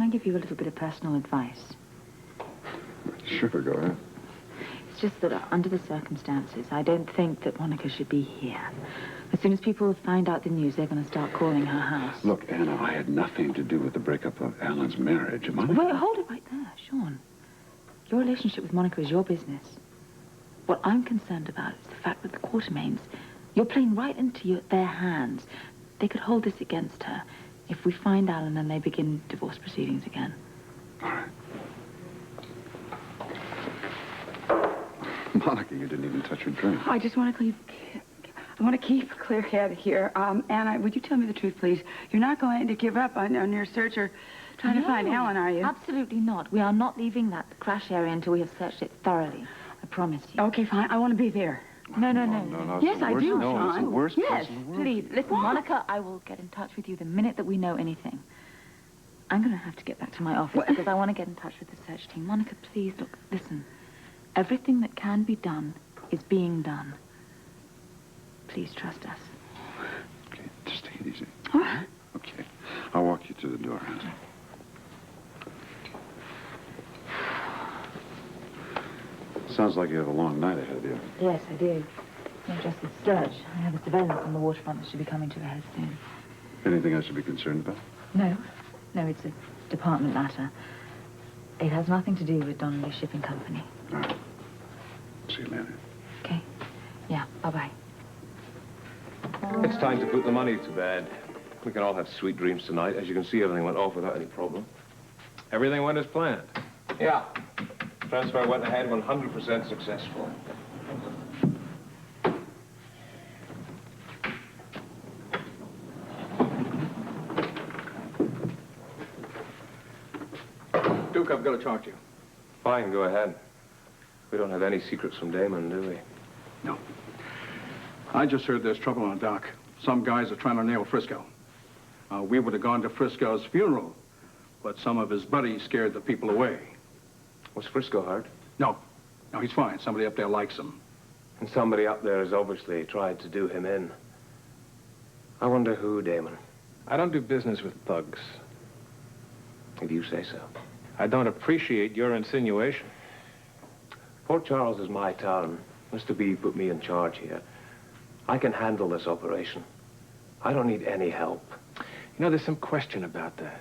I give you a little bit of personal advice? Sure, go ahead. It's just that under the circumstances, I don't think that Monica should be here. As soon as people find out the news, they're going to start calling her house. Look, Anna, I had nothing to do with the breakup of Alan's marriage. Monica... Wait, hold it right there, Sean. Your relationship with Monica is your business. What I'm concerned about is the fact that the Quartermains, you're playing right into their hands. They could hold this against her if we find Alan and they begin divorce proceedings again. All right. Monica, you didn't even touch your drink. I just want to keep a clear head here. Anna, would you tell me the truth, please? You're not going to give up on your search or trying to find Alan, are you? Absolutely not. We are not leaving that crash area until we have searched it thoroughly. I promise you. Okay, fine. I want to be there. No. Yes, I do, No, it's the worst Yes, place in the world. please. Listen, Monica, I will get in touch with you the minute that we know anything. I'm going to have to get back to my office because I want to get in touch with the search team. Monica, please, look, listen. Everything that can be done is being done. Please trust us. Okay, just take it easy. What? Okay, I'll walk you to the door, Anna. Sounds like you have a long night ahead of you. Yes, I do. Not just the search. I have a surveillance on the waterfront that should be coming to a head soon. Anything I should be concerned about? No, it's a department matter. It has nothing to do with Donnelly Shipping Company. All right. See you later. Okay? Yeah, bye-bye. It's time to put the money to bed. We can all have sweet dreams tonight. As you can see, everything went off without any problem. Everything went as planned. Yeah. Transfer went ahead 100% successful. I've got to talk to you. Fine, go ahead. We don't have any secrets from Damon, do we? No. I just heard there's trouble on the dock. Some guys are trying to nail Frisco. We would have gone to Frisco's funeral, but some of his buddies scared the people away. Was Frisco hurt? No. No, he's fine. Somebody up there likes him. And somebody up there has obviously tried to do him in. I wonder who, Damon. I don't do business with thugs. If you say so. I don't appreciate your insinuation. Port Charles is my town. Mr. B put me in charge here. I can handle this operation. I don't need any help. You know, there's some question about that.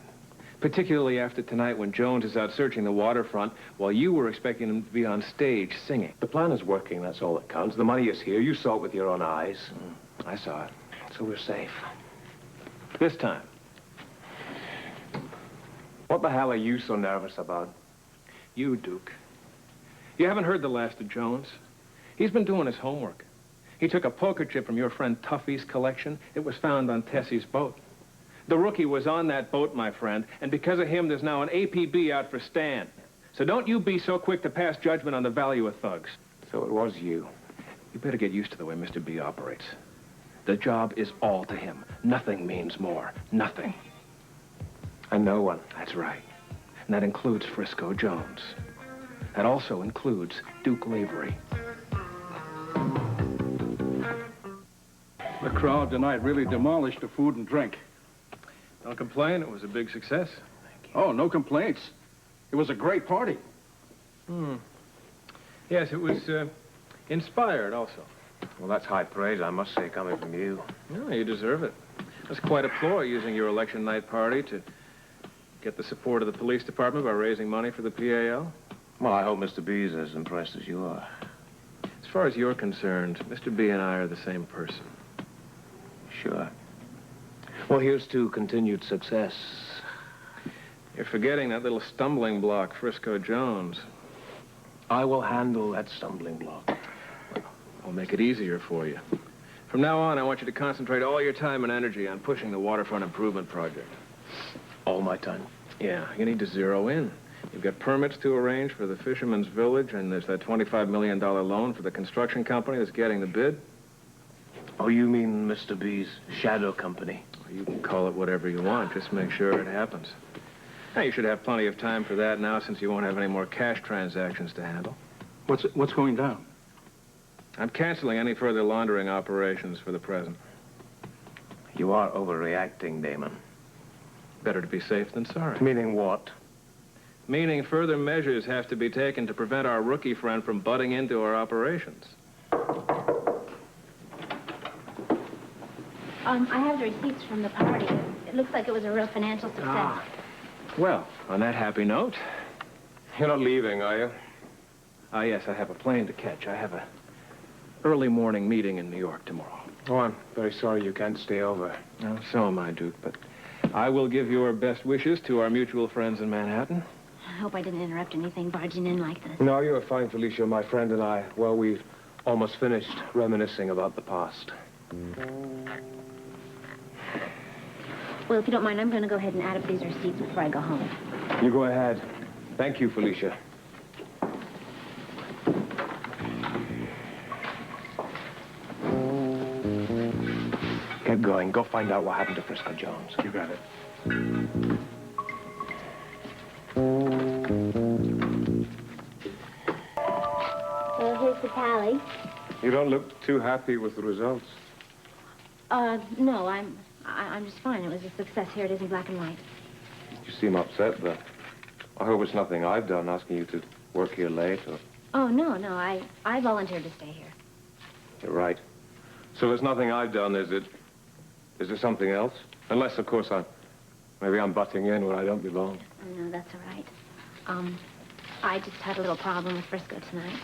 Particularly after tonight when Jones is out searching the waterfront while you were expecting him to be on stage singing. The plan is working, that's all that counts. The money is here. You saw it with your own eyes. I saw it. So we're safe. This time. What the hell are you so nervous about? You, Duke. You haven't heard the last of Jones. He's been doing his homework. He took a poker chip from your friend Tuffy's collection. It was found on Tessie's boat. The rookie was on that boat, my friend, and because of him, there's now an APB out for Stan. So don't you be so quick to pass judgment on the value of thugs. So it was you. You better get used to the way Mr. B operates. The job is all to him. Nothing means more. Nothing. And no one. That's right. And that includes Frisco Jones. That also includes Duke Lavery. The crowd tonight really demolished the food and drink. Don't complain. It was a big success. Oh, no complaints. It was a great party. Yes, it was inspired also. Well, that's high praise, I must say, coming from you. No, you deserve it. That's quite a ploy, using your election night party to get the support of the police department by raising money for the PAL. Well, I hope Mr. B's as impressed as you are. As far as you're concerned, Mr. B and I are the same person. Sure. Well, here's to continued success. You're forgetting that little stumbling block, Frisco Jones. I will handle that stumbling block. I'll make it easier for you. From now on, I want you to concentrate all your time and energy on pushing the waterfront improvement project. All my time? Yeah, you need to zero in. You've got permits to arrange for the Fisherman's Village, and there's that $25 million loan for the construction company that's getting the bid. Oh, you mean Mr. B's shadow company? You can call it whatever you want. Just make sure it happens. Now, you should have plenty of time for that now, since you won't have any more cash transactions to handle. What's going down? I'm canceling any further laundering operations for the present. You are overreacting, Damon. Better to be safe than sorry. Meaning what? Meaning further measures have to be taken to prevent our rookie friend from butting into our operations. I have the receipts from the party. It looks like it was a real financial success. Well, on that happy note... You're not leaving, are you? Yes, I have a plane to catch. I have a early morning meeting in New York tomorrow. Oh, I'm very sorry you can't stay over. Oh, so am I, Duke, but I will give your best wishes to our mutual friends in Manhattan. I hope I didn't interrupt anything barging in like this. No, you're fine, Felicia. My friend and I, well, we've almost finished reminiscing about the past. Well, if you don't mind, I'm going to go ahead and add up these receipts before I go home. You go ahead. Thank you, Felicia. Get going. Go find out what happened to Frisco Jones. You got it. Well, here's the tally. You don't look too happy with the results. No, I'm just fine. It was a success. Here it is in black and white. You seem upset, though. I hope it's nothing I've done asking you to work here late, or... Oh, no. I volunteered to stay here. You're right. So there's nothing I've done, is it? Is there something else? Unless, of course, maybe I'm butting in where I don't belong. Oh, no, that's all right. I just had a little problem with Frisco tonight.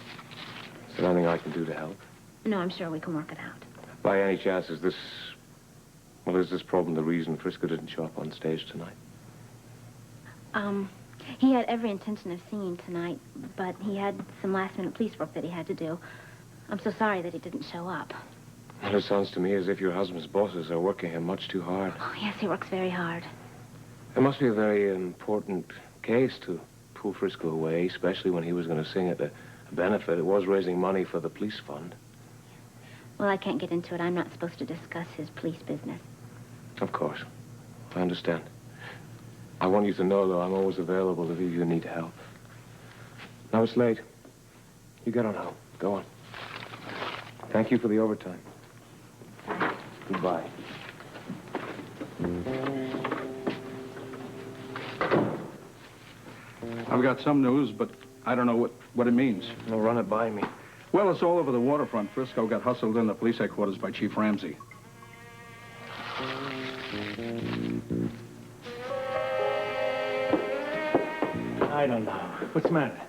Is there anything I can do to help? No, I'm sure we can work it out. By any chance, is this problem the reason Frisco didn't show up on stage tonight? He had every intention of singing tonight, but he had some last-minute police work that he had to do. I'm so sorry that he didn't show up. Well, it sounds to me as if your husband's bosses are working him much too hard. Oh, yes, he works very hard. It must be a very important case to pull Frisco away, especially when he was going to sing at a benefit. It was raising money for the police fund. Well, I can't get into it. I'm not supposed to discuss his police business. Of course. I understand. I want you to know, though, I'm always available if you need help. Now it's late. You get on home. Go on. Thank you for the overtime. Goodbye. I've got some news, but I don't know what it means. Well, run it by me. Well, it's all over the waterfront. Frisco got hustled into police headquarters by Chief Ramsey. I don't know. What's the matter?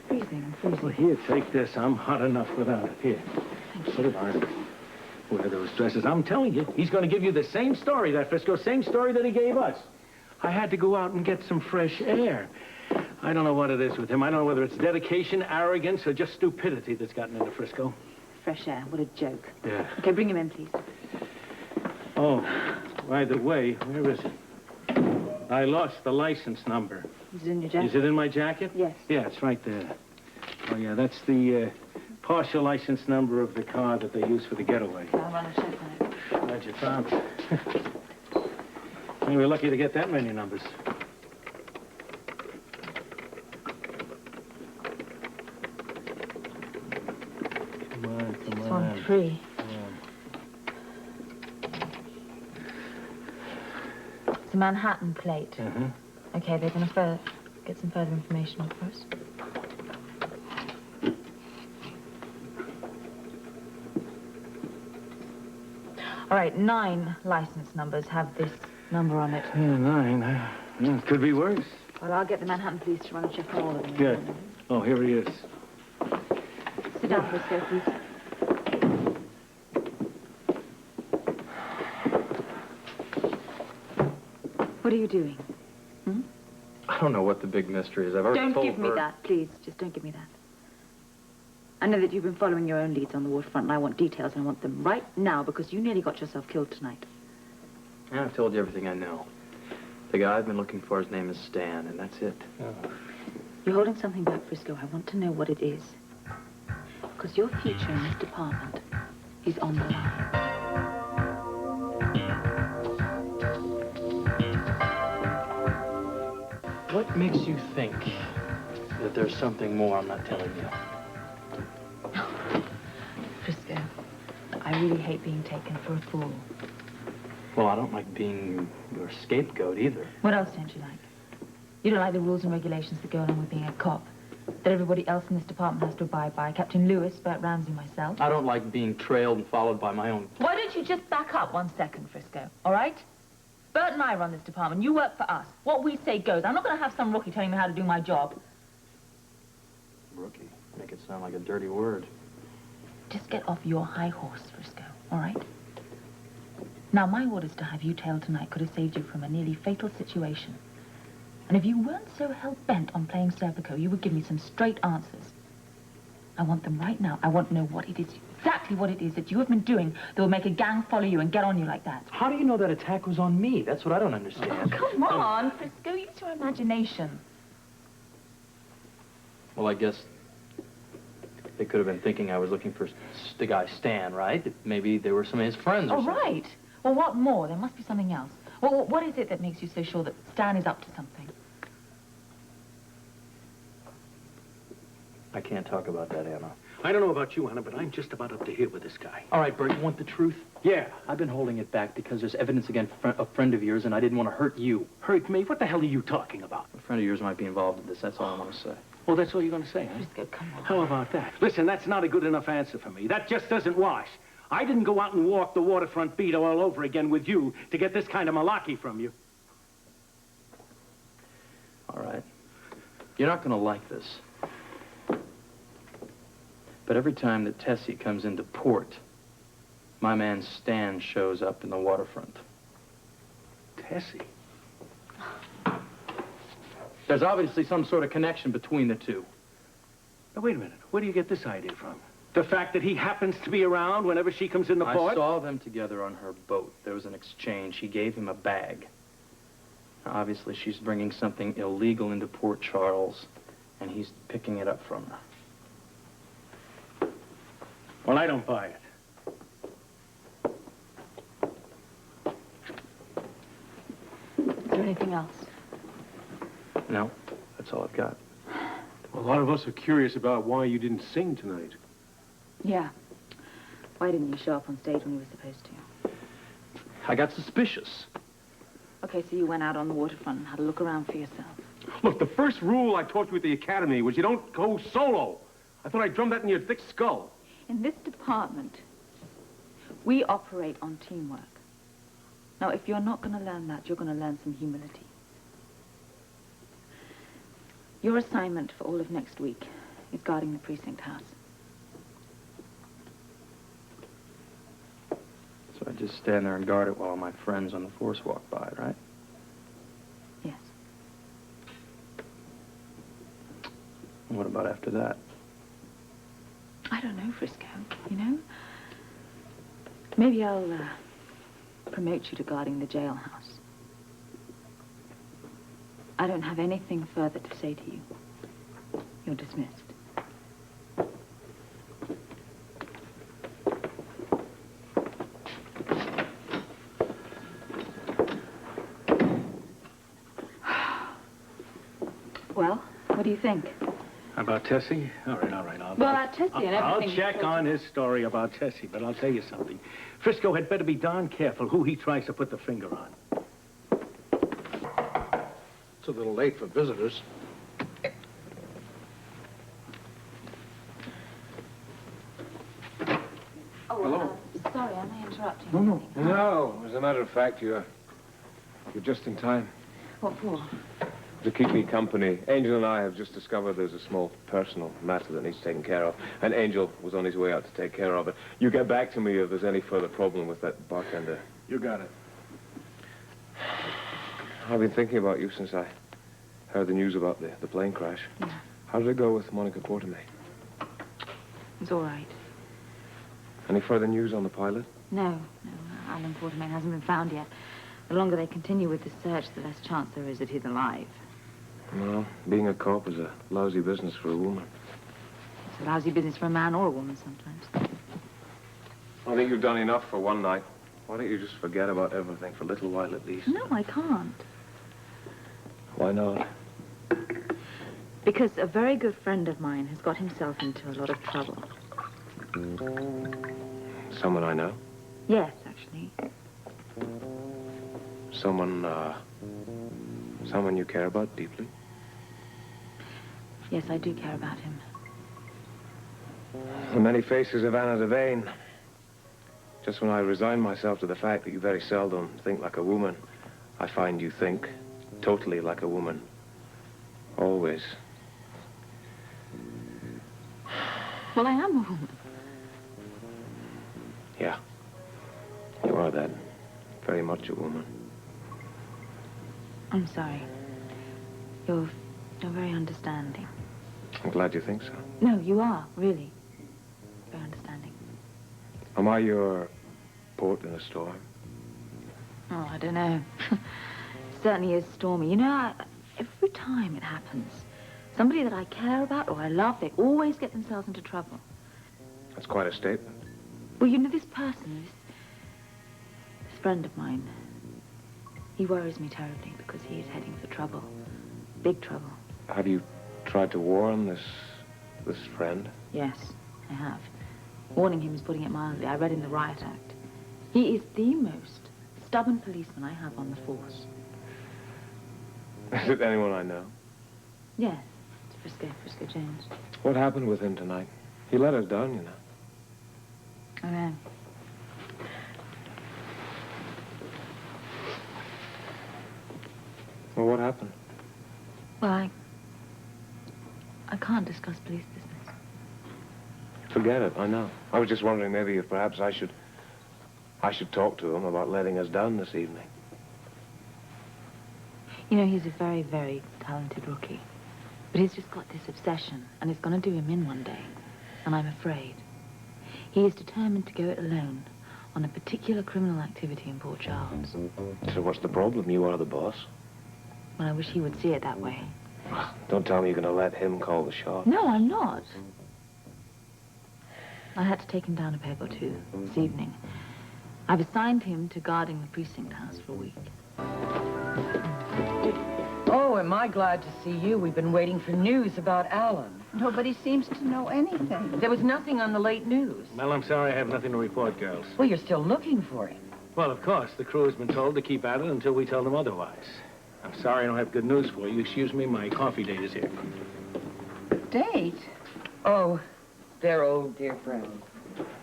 Freezing. Well, here, take this. I'm hot enough without it. Here. Put it on. Wear those dresses. I'm telling you, he's going to give you the same story, that Frisco, same story that he gave us. I had to go out and get some fresh air. I don't know what it is with him. I don't know whether it's dedication, arrogance, or just stupidity that's gotten into Frisco. Fresh air. What a joke. Yeah. Okay, bring him in, please. Oh, by the way, where is it? I lost the license number. Is it in your jacket? Is it in my jacket? Yes. Yeah, it's right there. Oh, yeah, that's the partial license number of the car that they used for the getaway. I'll run a check on it. Glad you found it. We were lucky to get that many numbers. Come on, come on. 613. It's a Manhattan plate. Mm-hmm. Okay, they're going to get some further information off us. All right, 9 license numbers have this number on it. Yeah, 9. Yeah, could be worse. Well, I'll get the Manhattan police to run a check on all of them. Good. Oh, here he is. Sit down, Frisco, please. What are you doing? I don't know what the big mystery is. I've already Don't told give me her. that, please. Just don't give me that. I know that you've been following your own leads on the waterfront, and I want details, and I want them right now, because you nearly got yourself killed tonight. Yeah, I've told you everything I know. The guy I've been looking for, his name is Stan, and that's it. You're holding something back, Frisco. I want to know what it is. Because your future in this department is on the line. What makes you think that there's something more I'm not telling you? Frisco, I really hate being taken for a fool. Well, I don't like being your scapegoat either. What else don't you like? You don't like the rules and regulations that go along with being a cop, that everybody else in this department has to abide by. Captain Lewis, Bert Ramsey, myself. I don't like being trailed and followed by my own... Why don't you just back up 1 second, Frisco, all right? Bert and I run this department. You work for us. What we say goes. I'm not going to have some rookie telling me how to do my job. Rookie? Make it sound like a dirty word. Just get off your high horse, Frisco, all right? Now, my orders to have you tailed tonight could have saved you from a nearly fatal situation. And if you weren't so hell-bent on playing Serpico, you would give me some straight answers. I want them right now. I want to know what it is, exactly what it is that you have been doing that will make a gang follow you and get on you like that. How do you know that attack was on me? That's what I don't understand. Oh, come on, Frisco, use your imagination. Well, I guess they could have been thinking I was looking for the guy Stan, right? Maybe they were some of his friends or Oh, something. right. Well, what more? There must be something else. Well, what is it that makes you so sure that Stan is up to something? I can't talk about that, Anna. I don't know about you, Anna, but I'm just about up to here with this guy. All right, Bert, you want the truth? Yeah. I've been holding it back because there's evidence against a friend of yours, and I didn't want to hurt you. Hurt me? What the hell are you talking about? A friend of yours might be involved in this. That's all I want to say. Well, that's all you're going to say, huh? Frisco, come on. How about that? Listen, that's not a good enough answer for me. That just doesn't wash. I didn't go out and walk the waterfront beat all over again with you to get this kind of malarkey from you. All right. You're not going to like this. But every time that Tessie comes into port, my man Stan shows up in the waterfront. Tessie? There's obviously some sort of connection between the two. Now, wait a minute. Where do you get this idea from? The fact that he happens to be around whenever she comes in the port? I saw them together on her boat. There was an exchange. She gave him a bag. Obviously, she's bringing something illegal into Port Charles, and he's picking it up from her. Well, I don't buy it. Is there anything else? No, that's all I've got. A lot of us are curious about why you didn't sing tonight. Yeah. Why didn't you show up on stage when you were supposed to? I got suspicious. Okay, so you went out on the waterfront and had a look around for yourself. Look, the first rule I taught you at the academy was you don't go solo. I thought I drummed that in your thick skull. In this department, we operate on teamwork. Now, if you're not going to learn that, you're going to learn some humility. Your assignment for all of next week is guarding the precinct house. So I just stand there and guard it while my friends on the force walk by, right? Yes. And what about after that? I don't know, Frisco, you know? Maybe I'll promote you to guarding the jailhouse. I don't have anything further to say to you. You're dismissed. Well, what do you think? About Tessie? All right. Well, Tessie and everything... I'll check on his story about Tessie, but I'll tell you something. Frisco had better be darn careful who he tries to put the finger on. It's a little late for visitors. Oh, hello. Sorry, am I interrupting? No. As a matter of fact, you're just in time. What for? To keep me company. Angel and I have just discovered there's a small personal matter that needs taken care of, and Angel was on his way out to take care of it. You get back to me if there's any further problem with that bartender. You got it. I've been thinking about you since I heard the news about the plane crash. Yeah. How did it go with Monica Quartermain? It's all right. Any further news on the pilot? No, Alan Quartermain hasn't been found yet. The longer they continue with the search, the less chance there is that he's alive. Well, being a cop is a lousy business for a woman. It's a lousy business for a man or a woman sometimes. I think you've done enough for one night. Why don't you just forget about everything for a little while at least? No, I can't. Why not? Because a very good friend of mine has got himself into a lot of trouble. Someone I know? Yes, actually. Someone you care about deeply? Yes, I do care about him. The many faces of Anna Devane. Just when I resign myself to the fact that you very seldom think like a woman, I find you think totally like a woman. Always. Well, I am a woman. Yeah. You are that. Very much a woman. I'm sorry. You're very understanding. I'm glad you think so. No, you are, really. Very understanding. Am I your port in a storm? Oh, I don't know. Certainly is stormy. You know, every time it happens, somebody that I care about or I love, they always get themselves into trouble. That's quite a statement. Well, you know, this person, this friend of mine, he worries me terribly because he is heading for trouble. Big trouble. Have you tried to warn this friend? Yes, I have. Warning him is putting it mildly. I read in the Riot Act. He is the most stubborn policeman I have on the force. Is it anyone I know? Yes, it's Frisco Jones. What happened with him tonight? He let us down, you know. I know. Well, what happened? Well, I can't discuss police business. Forget it, I know. I was just wondering maybe if perhaps I should talk to him about letting us down this evening. You know, he's a very, very talented rookie. But he's just got this obsession, and it's going to do him in one day. And I'm afraid. He is determined to go it alone on a particular criminal activity in Port Charles. So what's the problem? You are the boss. Well, I wish he would see it that way. Don't tell me you're going to let him call the shot. No, I'm not. I had to take him down a peg or two this evening. I've assigned him to guarding the precinct house for a week. Oh, am I glad to see you. We've been waiting for news about Alan. Nobody seems to know anything. There was nothing on the late news. Well, I'm sorry I have nothing to report, girls. Well, you're still looking for him. Well, of course, the crew has been told to keep at it until we tell them otherwise. I'm sorry I don't have good news for you. Excuse me, my coffee date is here. Date? Oh, they're old dear friends.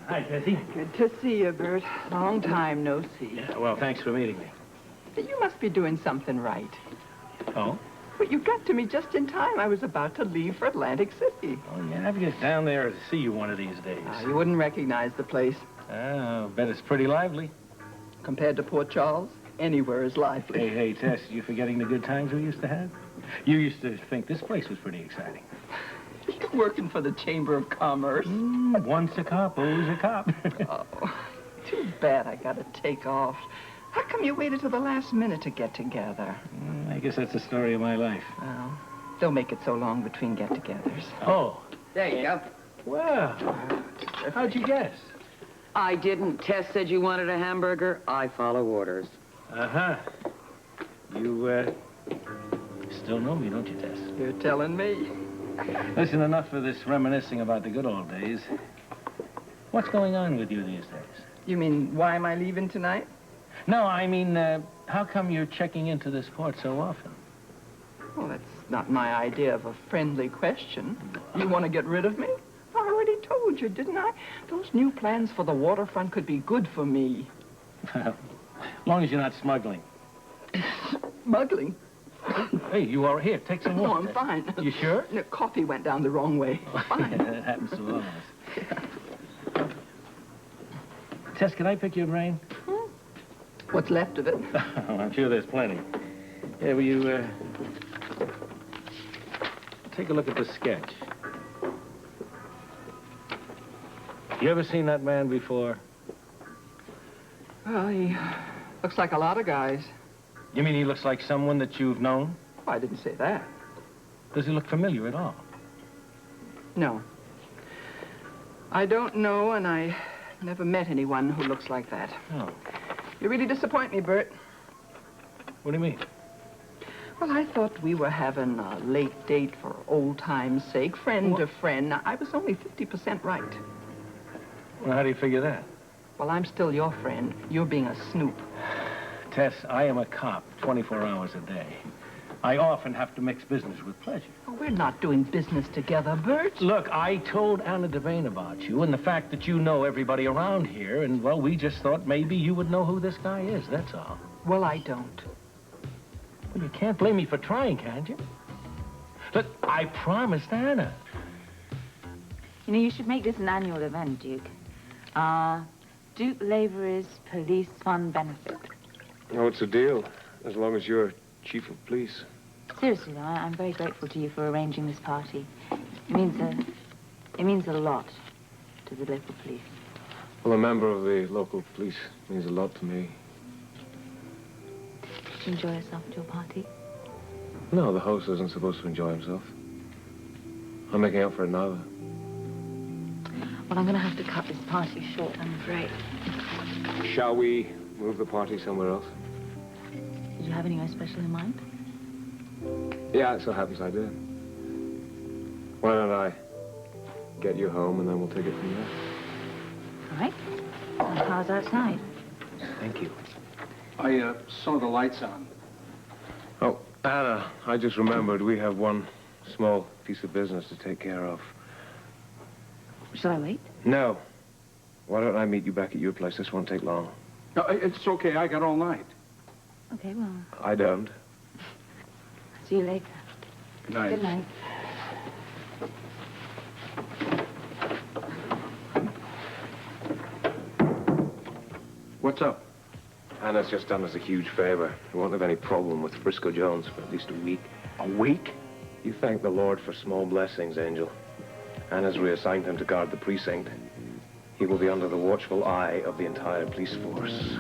Hi, Tessie. Good to see you, Bert. Long time no see. Yeah, well, thanks for meeting me. You must be doing something right. Oh? Well, you got to me just in time. I was about to leave for Atlantic City. Oh, yeah, I'll get down there to see you one of these days. You wouldn't recognize the place. I bet it's pretty lively. Compared to Port Charles, anywhere is lively. Hey, Tess, you forgetting the good times we used to have? You used to think this place was pretty exciting. You're working for the Chamber of Commerce. Once a cop, always a cop. Oh, too bad I gotta take off. How come you waited till the last minute to get together? I guess that's the story of my life. Well, don't make it so long between get-togethers. Oh. There you go. Well, how'd you guess? I didn't. Tess said you wanted a hamburger. I follow orders. Uh-huh. You, still know me, don't you, Tess? You're telling me. Listen, enough of this reminiscing about the good old days. What's going on with you these days? You mean, why am I leaving tonight? No, I mean, how come you're checking into this port so often? Well, that's not my idea of a friendly question. You want to get rid of me? I already told you, didn't I? Those new plans for the waterfront could be good for me. Well, as long as you're not smuggling. Smuggling? Hey, you are here. Take some more. No, I'm fine. You sure? The coffee went down the wrong way. Fine. Yeah, that happens to all of us. Tess, can I pick your brain? What's left of it? I'm sure there's plenty. Yeah, will you, take a look at this sketch. You ever seen that man before? Well, he looks like a lot of guys. You mean he looks like someone that you've known? Oh, I didn't say that. Does he look familiar at all? No. I don't know, and I never met anyone who looks like that. Oh. You really disappoint me, Bert. What do you mean? Well, I thought we were having a late date for old time's sake, friend to friend. Now, I was only 50% right. Well, how do you figure that? Well, I'm still your friend. You're being a snoop. Tess, I am a cop 24 hours a day. I often have to mix business with pleasure. Oh, we're not doing business together, Bert. Look, I told Anna Devane about you and the fact that you know everybody around here, and, well, we just thought maybe you would know who this guy is, that's all. Well, I don't. Well, you can't blame me for trying, can you? Look, I promised Anna. You know, you should make this an annual event, Duke. Duke Lavery's Police Fund Benefit. Oh, it's a deal, as long as you're chief of police. Seriously, though, I'm very grateful to you for arranging this party. It means a lot to the local police. Well, a member of the local police means a lot to me. Did you enjoy yourself at your party? No, the host isn't supposed to enjoy himself. I'm making up for it now. Well, I'm going to have to cut this party short, I'm afraid. Shall we move the party somewhere else? Did you have anywhere special in mind? Yeah, it so happens I did. Why don't I get you home and then we'll take it from there? All right. And the car's outside. Thank you. I saw the lights on. Oh, Anna, I just remembered we have one small piece of business to take care of. Shall I wait? No. Why don't I meet you back at your place? This won't take long. No, it's okay. I got all night. Okay, well, I don't. see you later. Good night. Good night. What's up? Anna's just done us a huge favor. We won't have any problem with Frisco Jones for at least a week. A week? You thank the Lord for small blessings, Angel. Anna's reassigned him to guard the precinct. He will be under the watchful eye of the entire police force.